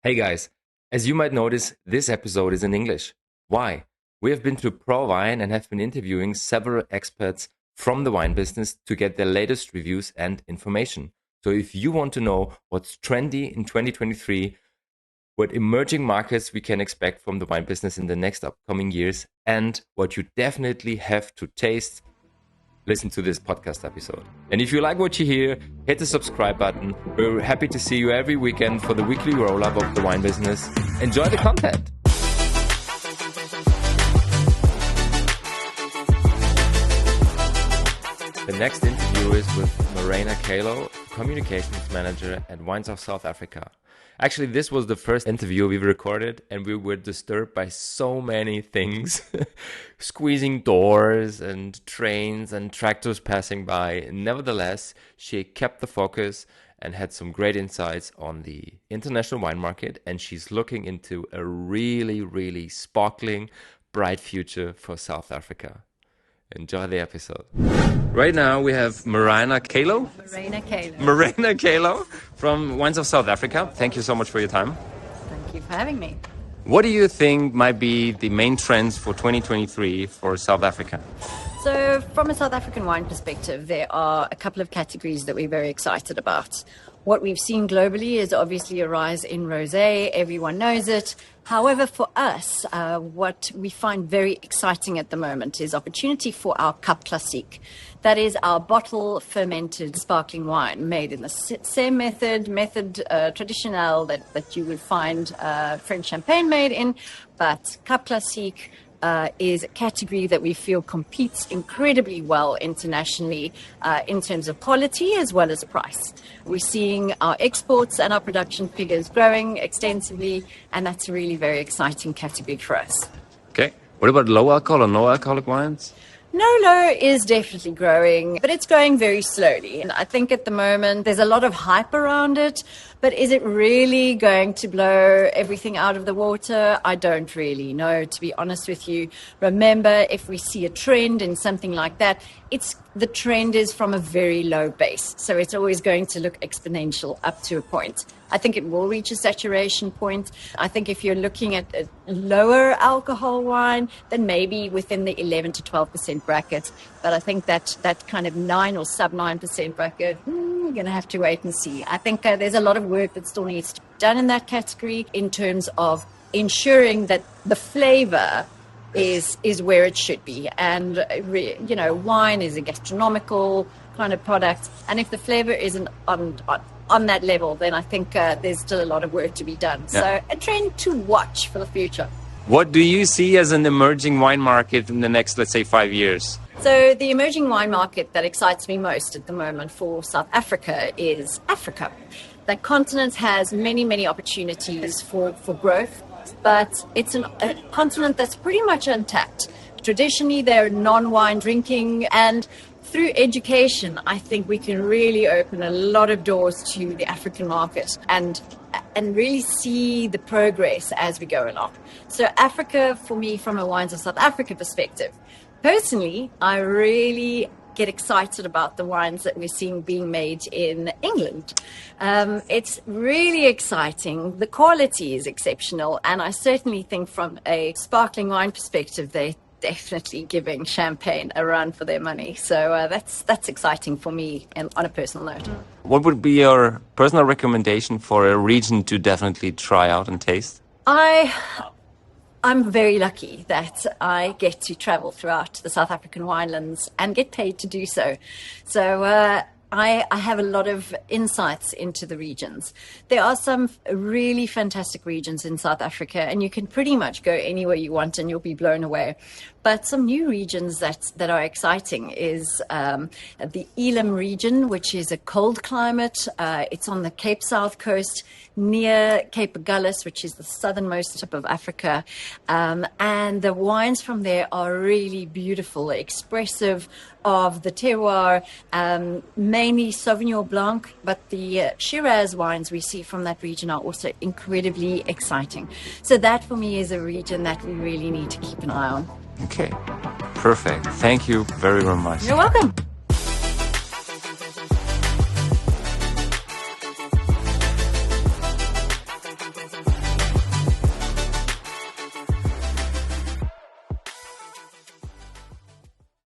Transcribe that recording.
Hey guys, as you might notice, this episode is in English. Why? We have been to ProWein and have been interviewing several experts from the wine business to get their latest reviews and information. So if you want to know what's trendy in 2023, what emerging markets we can expect from the wine business in the next upcoming years, and what you definitely have to taste, listen to this podcast episode. And if you like what you hear, hit the subscribe button. We're happy to see you every weekend for the weekly roll-up of the wine business. Enjoy the content. The next interview is with Maryna Calow, Communications Manager at Wines of South Africa. Actually, this was the first interview we recorded and we were disturbed by so many things. Squeezing doors and trains and tractors passing by. Nevertheless, she kept the focus and had some great insights on the international wine market, and she's looking into a really, really sparkling, bright future for South Africa. Enjoy the episode. Right now we have Maryna Calow. Maryna Calow from Wines of South Africa. Thank you so much for your time. Thank you for having me. What do you think might be the main trends for 2023 for South Africa? So from a South African wine perspective, there are a couple of categories that we're very excited about. What we've seen globally is obviously a rise in Rosé. Everyone knows it. However, for us, what we find very exciting at the moment is opportunity for our Cap Classique. That is our bottle fermented sparkling wine made in the same method traditionnel that you would find French champagne made in, but Cap Classique is a category that we feel competes incredibly well internationally in terms of quality as well as price. We're seeing our exports and our production figures growing extensively, and that's a really very exciting category for us. Okay. What about low alcohol or no alcoholic wines? No is definitely growing, but it's growing very slowly. And I think at the moment there's a lot of hype around it, but is it really going to blow everything out of the water? I don't really know, to be honest with you. Remember, if we see a trend in something like that, the trend is from a very low base. So it's always going to look exponential up to a point. I think it will reach a saturation point. I think if you're looking at a lower alcohol wine, then maybe within the 11 to 12% bracket. But I think that kind of 9 or sub 9% bracket, we're going to have to wait and see. I think there's a lot of work that still needs to be done in that category in terms of ensuring that the flavor is where it should be. And, wine is a gastronomical kind of product. And if the flavor isn't on that level, then I think there's still a lot of work to be done. Yeah. So a trend to watch for the future. What do you see as an emerging wine market in the next, let's say, 5 years? So the emerging wine market that excites me most at the moment for South Africa is Africa. That continent has many, many opportunities for growth, but it's a continent that's pretty much untapped. Traditionally, they're non-wine drinking, and through education, I think we can really open a lot of doors to the African market and really see the progress as we go along. So Africa, for me, from a Wines of South Africa perspective, personally, I really get excited about the wines that we're seeing being made in England. It's really exciting. The quality is exceptional, and I certainly think from a sparkling wine perspective, they're definitely giving champagne a run for their money. So that's exciting for me on a personal note. What would be your personal recommendation for a region to definitely try out and taste? I'm very lucky that I get to travel throughout the South African winelands and get paid to do so. So I have a lot of insights into the regions. There are some really fantastic regions in South Africa, and you can pretty much go anywhere you want and you'll be blown away. But some new regions that are exciting is the Elam region, which is a cold climate. It's on the Cape South coast near Cape Agulhas, which is the southernmost tip of Africa. And the wines from there are really beautiful, expressive of the terroir, mainly Sauvignon Blanc, but the Shiraz wines we see from that region are also incredibly exciting. So that for me is a region that we really need to keep an eye on. Okay, perfect. Thank you very, very much. You're welcome.